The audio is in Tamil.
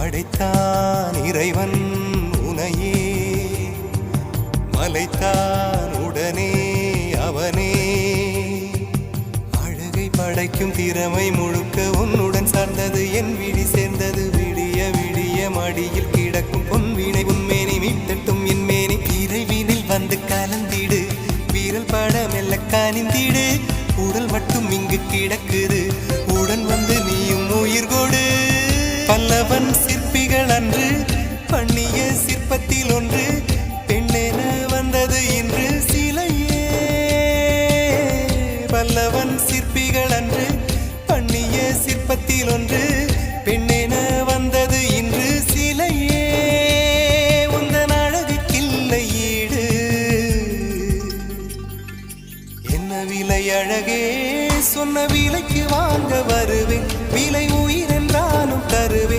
படைத்தான் இறைவன் உனையே, மலைத்தான் உடனே அவனே. அழகை படைக்கும் திறமை முழுக்க உன்னுடன் சார்ந்தது, என் விழி சேர்ந்தது. விடிய விடிய மடியில் கிடக்கும் பொன்வினை உன்மேனி மீட்டட்டும் என் மேனி. இறைவினில் வந்து கலந்திடு, வீரல் பட மெல்ல காணிந்திடு. உடல் மட்டும் இங்கு கிடக்குது, உடன் வந்து நீயும் உயிர் கொடு. பல்லவன் சிற்பிகள் அன்று பண்ணிய சிற்பத்தில் ஒன்று, பெண்ணென வந்தது இன்று சிலையே. பல்லவன் சிற்பிகள் அன்று பண்ணிய சிற்பத்தில் ஒன்று, பெண்ணென வந்தது இன்று சிலையே. உந்தன் அழகுக்கில்லை ஈடு, என்ன விலை அழகே, சொன்ன விலைக்கு வாங்க வருவேன். விலை உயிர் என்றாலும் தரு